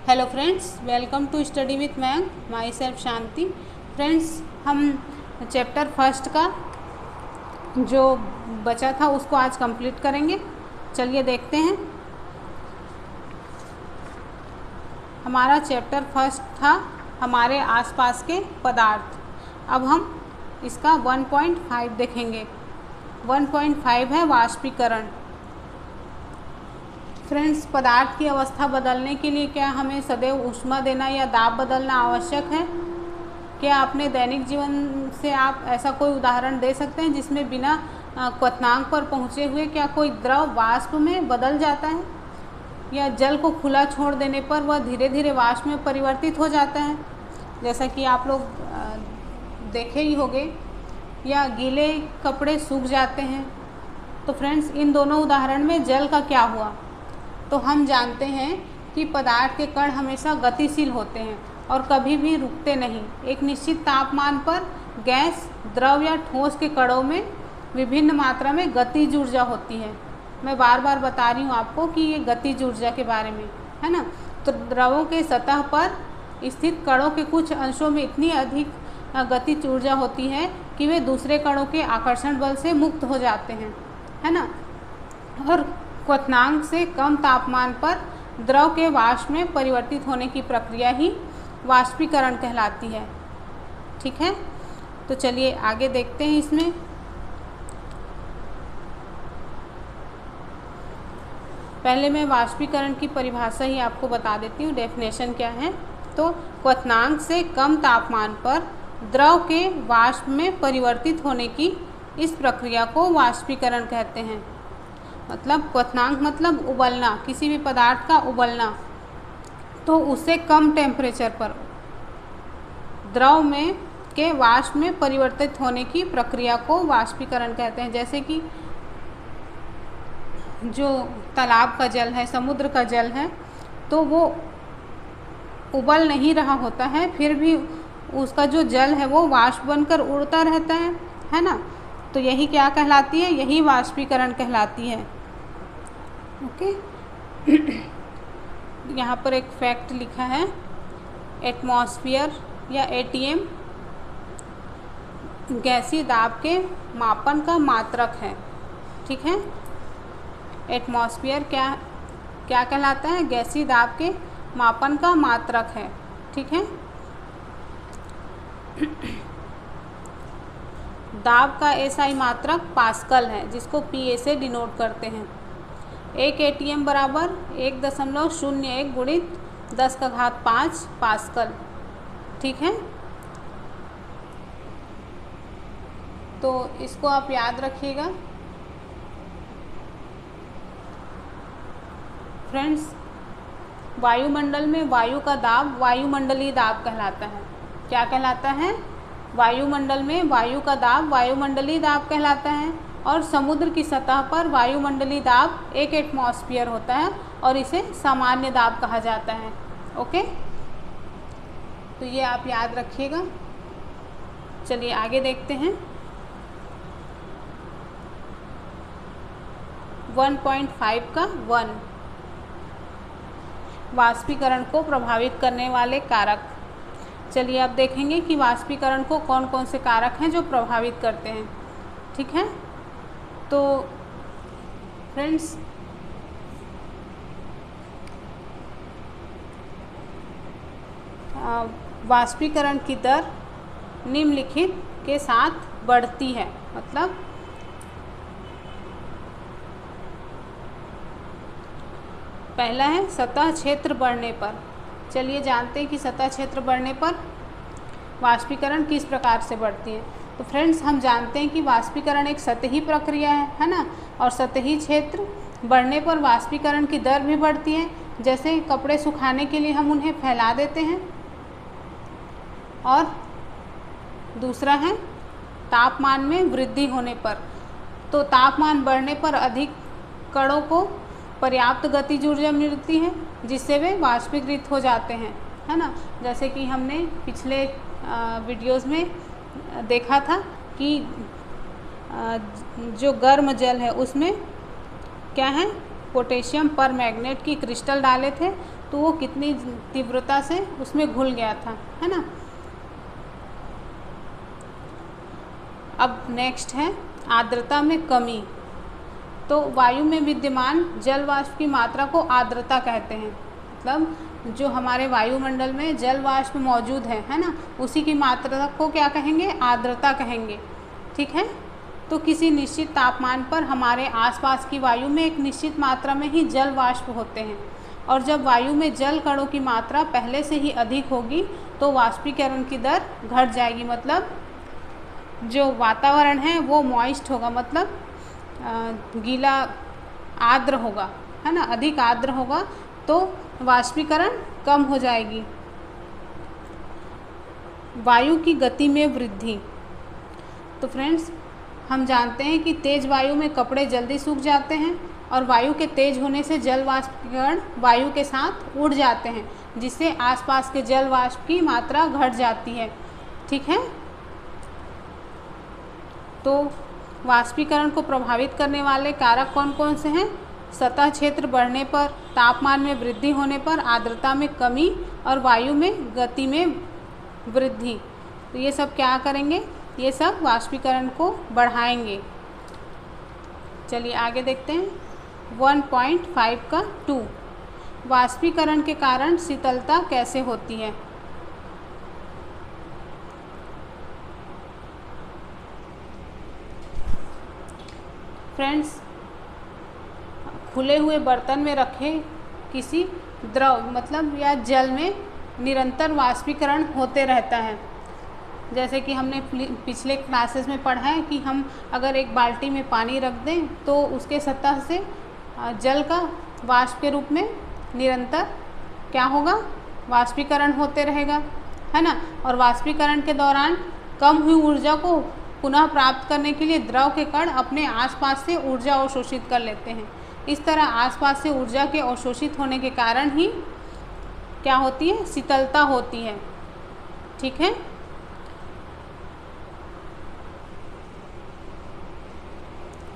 Hello friends, welcome to study with ma'am, myself Shanti. Friends, हम chapter first का जो बचा था उसको आज कंप्लीट करेंगे। चलिए देखते हैं। हमारा चैप्टर फर्स्ट था हमारे आसपास के पदार्थ। अब हम इसका 1.5 देखेंगे। 1.5 है वाष्पीकरण। फ्रेंड्स, पदार्थ की अवस्था बदलने के लिए क्या हमें सदैव ऊष्मा देना या दाब बदलना आवश्यक है? क्या अपने दैनिक जीवन से आप ऐसा कोई उदाहरण दे सकते हैं जिसमें बिना क्वथनांक पर पहुँचे हुए क्या कोई द्रव वाष्प में बदल जाता है, या जल को खुला छोड़ देने पर वह धीरे धीरे वाष्प में परिवर्तित हो जाता है, जैसा कि आप लोग देखे ही होंगे, या गीले कपड़े सूख जाते हैं। तो फ्रेंड्स, इन दोनों उदाहरण में जल का क्या हुआ? तो हम जानते हैं कि पदार्थ के कण हमेशा गतिशील होते हैं और कभी भी रुकते नहीं। एक निश्चित तापमान पर गैस, द्रव या ठोस के कणों में विभिन्न मात्रा में गतिज ऊर्जा होती है। मैं बार बार बता रही हूँ आपको कि ये गतिज ऊर्जा के बारे में है ना। तो द्रवों के सतह पर स्थित कणों के कुछ अंशों में इतनी अधिक गतिज ऊर्जा होती है कि वे दूसरे कणों के आकर्षण बल से मुक्त हो जाते हैं, है ना। और क्वथनांक से कम तापमान पर द्रव के वाष्प में परिवर्तित होने की प्रक्रिया ही वाष्पीकरण कहलाती है। ठीक है, तो चलिए आगे देखते हैं। इसमें पहले मैं वाष्पीकरण की परिभाषा ही आपको बता देती हूँ, डेफिनेशन क्या है। तो क्वथनांक से कम तापमान पर द्रव के वाष्प में परिवर्तित होने की इस प्रक्रिया को वाष्पीकरण कहते हैं। मतलब क्वथनांक मतलब उबलना, किसी भी पदार्थ का उबलना। तो उससे कम टेम्परेचर पर द्रव में के वाष्प में परिवर्तित होने की प्रक्रिया को वाष्पीकरण कहते हैं। जैसे कि जो तालाब का जल है, समुद्र का जल है, तो वो उबल नहीं रहा होता है, फिर भी उसका जो जल है वो वाष्प बनकर उड़ता रहता है ना। तो यही क्या कहलाती है? यही वाष्पीकरण कहलाती है। ओके। यहाँ पर एक फैक्ट लिखा है, एटमॉस्फेयर या एटीएम गैसीय दाब के मापन का मात्रक है। ठीक है, एटमॉस्फेयर क्या कहलाता है? गैसीय दाब के मापन का मात्रक है। ठीक है। दाब का एसआई मात्रक पास्कल है, जिसको पीए से डिनोट करते हैं। 1 एटीएम बराबर 1.01 गुणित 10⁵ पास्कल। ठीक है, तो इसको आप याद रखिएगा। फ्रेंड्स, वायुमंडल में वायु का दाब वायुमंडलीय दाब कहलाता है। क्या कहलाता है? वायुमंडल में वायु का दाब वायुमंडलीय दाब कहलाता है। और समुद्र की सतह पर वायुमंडलीय दाब 1 एटमॉस्फेयर होता है और इसे सामान्य दाब कहा जाता है। ओके, तो ये आप याद रखिएगा। चलिए आगे देखते हैं। 1.5 का 1, वाष्पीकरण को प्रभावित करने वाले कारक। चलिए अब देखेंगे कि वाष्पीकरण को कौन कौन से कारक हैं जो प्रभावित करते हैं। ठीक है, तो फ्रेंड्स, वाष्पीकरण की दर निम्नलिखित के साथ बढ़ती है। मतलब पहला है सतह क्षेत्र बढ़ने पर। चलिए जानते हैं कि सतह क्षेत्र बढ़ने पर वाष्पीकरण किस प्रकार से बढ़ती है। तो फ्रेंड्स, हम जानते हैं कि वाष्पीकरण एक सतही प्रक्रिया है ना। और सतही क्षेत्र बढ़ने पर वाष्पीकरण की दर भी बढ़ती है। जैसे कपड़े सुखाने के लिए हम उन्हें फैला देते हैं। और दूसरा है तापमान में वृद्धि होने पर। तो तापमान बढ़ने पर अधिक कणों को पर्याप्त गतिज ऊर्जा मिलती है, जिससे वे वाष्पीकृत हो जाते हैं, है ना। जैसे कि हमने पिछले वीडियोज़ में देखा था कि जो गर्म जल है उसमें क्या है, पोटेशियम पर मैग्नेट की क्रिस्टल डाले थे, तो वो कितनी तीव्रता से उसमें घुल गया था, है ना। अब नेक्स्ट है आर्द्रता में कमी। तो वायु में विद्यमान जल वाष्प की मात्रा को आर्द्रता कहते हैं। मतलब जो हमारे वायुमंडल में जल वाष्प मौजूद है ना, उसी की मात्रा को क्या कहेंगे, आर्द्रता कहेंगे। ठीक है। तो किसी निश्चित तापमान पर हमारे आसपास की वायु में एक निश्चित मात्रा में ही जल वाष्प होते हैं, और जब वायु में जल कणों की मात्रा पहले से ही अधिक होगी तो वाष्पीकरण की दर घट जाएगी। मतलब जो वातावरण है वो मॉइस्ट होगा, मतलब गीला आर्द्र होगा, है ना, अधिक आर्द्र होगा, तो वाष्पीकरण कम हो जाएगी। वायु की गति में वृद्धि। तो फ्रेंड्स, हम जानते हैं कि तेज वायु में कपड़े जल्दी सूख जाते हैं, और वायु के तेज होने से जल वाष्पीकरण वायु के साथ उड़ जाते हैं, जिससे आसपास के जल वाष्प की मात्रा घट जाती है। ठीक है। तो वाष्पीकरण को प्रभावित करने वाले कारक कौन कौन से हैं? सतह क्षेत्र बढ़ने पर, तापमान में वृद्धि होने पर, आर्द्रता में कमी और वायु में गति में वृद्धि। तो ये सब क्या करेंगे? ये सब वाष्पीकरण को बढ़ाएंगे। चलिए आगे देखते हैं 1.5 का 2, वाष्पीकरण के कारण शीतलता कैसे होती है। फ्रेंड्स, खुले हुए बर्तन में रखे किसी द्रव मतलब या जल में निरंतर वाष्पीकरण होते रहता है। जैसे कि हमने पिछले क्लासेस में पढ़ा है कि हम अगर एक बाल्टी में पानी रख दें तो उसके सतह से जल का वाष्प के रूप में निरंतर क्या होगा? वाष्पीकरण होते रहेगा, है ना। और वाष्पीकरण के दौरान कम हुई ऊर्जा को पुनः प्राप्त करने के लिए द्रव के कण अपने आसपास से ऊर्जा अवशोषित कर लेते हैं। इस तरह आसपास से ऊर्जा के अवशोषित होने के कारण ही क्या होती है? शीतलता होती है। ठीक है।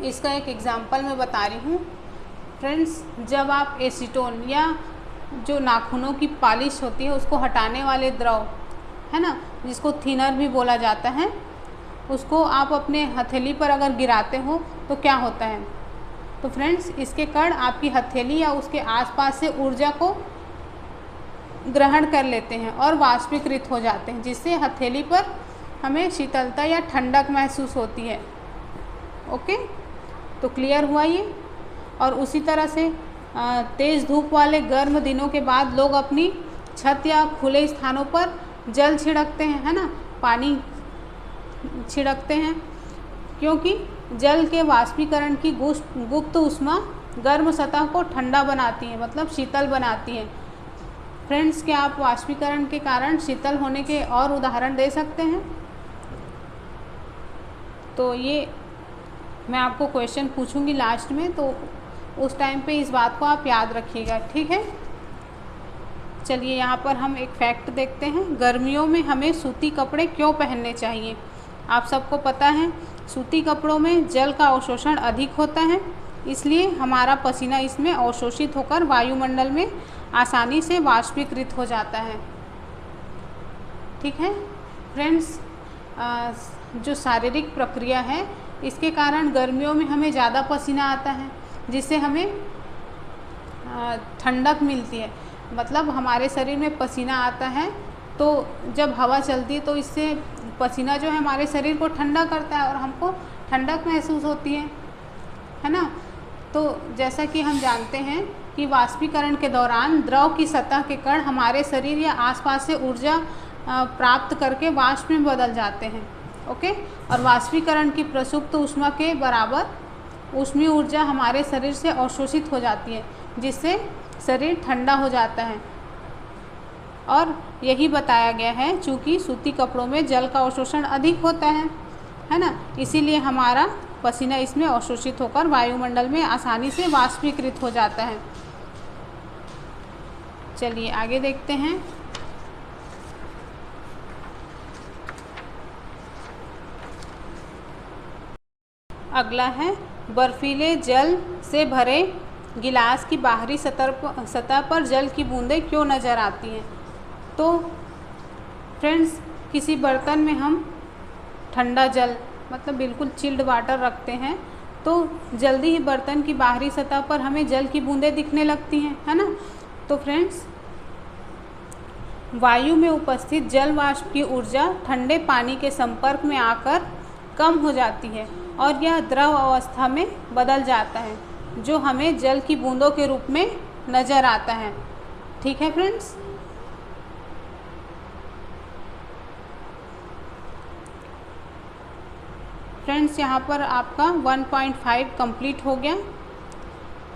इसका एक एग्जाम्पल मैं बता रही हूँ। फ्रेंड्स, जब आप एसीटोन या जो नाखूनों की पॉलिश होती है उसको हटाने वाले द्रव, है ना, जिसको थिनर भी बोला जाता है, उसको आप अपने हथेली पर अगर गिराते हो तो क्या होता है? तो फ्रेंड्स, इसके कण आपकी हथेली या उसके आसपास से ऊर्जा को ग्रहण कर लेते हैं और वाष्पीकृत हो जाते हैं, जिससे हथेली पर हमें शीतलता या ठंडक महसूस होती है। ओके, तो क्लियर हुआ ये। और उसी तरह से तेज़ धूप वाले गर्म दिनों के बाद लोग अपनी छत या खुले स्थानों पर जल छिड़कते हैं, है ना, पानी छिड़कते हैं, क्योंकि जल के वाष्पीकरण की गुप्त ऊष्मा गर्म सतह को ठंडा बनाती है, मतलब शीतल बनाती है। फ्रेंड्स, क्या आप वाष्पीकरण के कारण शीतल होने के और उदाहरण दे सकते हैं? तो ये मैं आपको क्वेश्चन पूछूंगी लास्ट में, तो उस टाइम पे इस बात को आप याद रखिएगा। ठीक है। चलिए यहाँ पर हम एक फैक्ट देखते हैं। गर्मियों में हमें सूती कपड़े क्यों पहनने चाहिए? आप सबको पता है सूती कपड़ों में जल का अवशोषण अधिक होता है, इसलिए हमारा पसीना इसमें अवशोषित होकर वायुमंडल में आसानी से वाष्पीकृत हो जाता है। ठीक है फ्रेंड्स, जो शारीरिक प्रक्रिया है इसके कारण गर्मियों में हमें ज़्यादा पसीना आता है, जिससे हमें ठंडक मिलती है। मतलब हमारे शरीर में पसीना आता है तो जब हवा चलती है तो इससे पसीना जो है हमारे शरीर को ठंडा करता है और हमको ठंडक महसूस होती है ना। तो जैसा कि हम जानते हैं कि वाष्पीकरण के दौरान द्रव की सतह के कण हमारे शरीर या आसपास से ऊर्जा प्राप्त करके वाष्प में बदल जाते हैं। ओके, और वाष्पीकरण की प्रसुप्त ऊष्मा के बराबर ऊष्मीय ऊर्जा हमारे शरीर से अवशोषित हो जाती है, जिससे शरीर ठंडा हो जाता है। और यही बताया गया है, चूँकि सूती कपड़ों में जल का अवशोषण अधिक होता है ना, इसीलिए हमारा पसीना इसमें अवशोषित होकर वायुमंडल में आसानी से वाष्पीकृत हो जाता है। चलिए आगे देखते हैं। अगला है बर्फीले जल से भरे गिलास की बाहरी सतह पर जल की बूंदें क्यों नज़र आती हैं? तो फ्रेंड्स, किसी बर्तन में हम ठंडा जल मतलब बिल्कुल चिल्ड वाटर रखते हैं तो जल्दी ही बर्तन की बाहरी सतह पर हमें जल की बूंदें दिखने लगती हैं, है ना। तो फ्रेंड्स, वायु में उपस्थित जल वाष्प की ऊर्जा ठंडे पानी के संपर्क में आकर कम हो जाती है और यह द्रव अवस्था में बदल जाता है, जो हमें जल की बूंदों के रूप में नज़र आता है। ठीक है फ्रेंड्स। फ्रेंड्स, यहाँ पर आपका 1.5 कंप्लीट हो गया।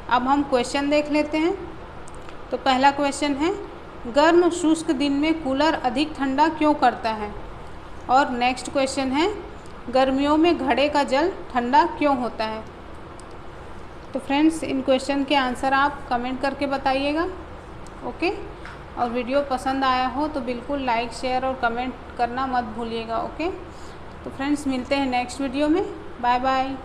अब हम क्वेश्चन देख लेते हैं। तो पहला क्वेश्चन है, गर्म शुष्क दिन में कूलर अधिक ठंडा क्यों करता है? और नेक्स्ट क्वेश्चन है, गर्मियों में घड़े का जल ठंडा क्यों होता है? तो फ्रेंड्स, इन क्वेश्चन के आंसर आप कमेंट करके बताइएगा। ओके, और वीडियो पसंद आया हो तो बिल्कुल लाइक, शेयर और कमेंट करना मत भूलिएगा। ओके, तो फ्रेंड्स, मिलते हैं नेक्स्ट वीडियो में। Bye bye.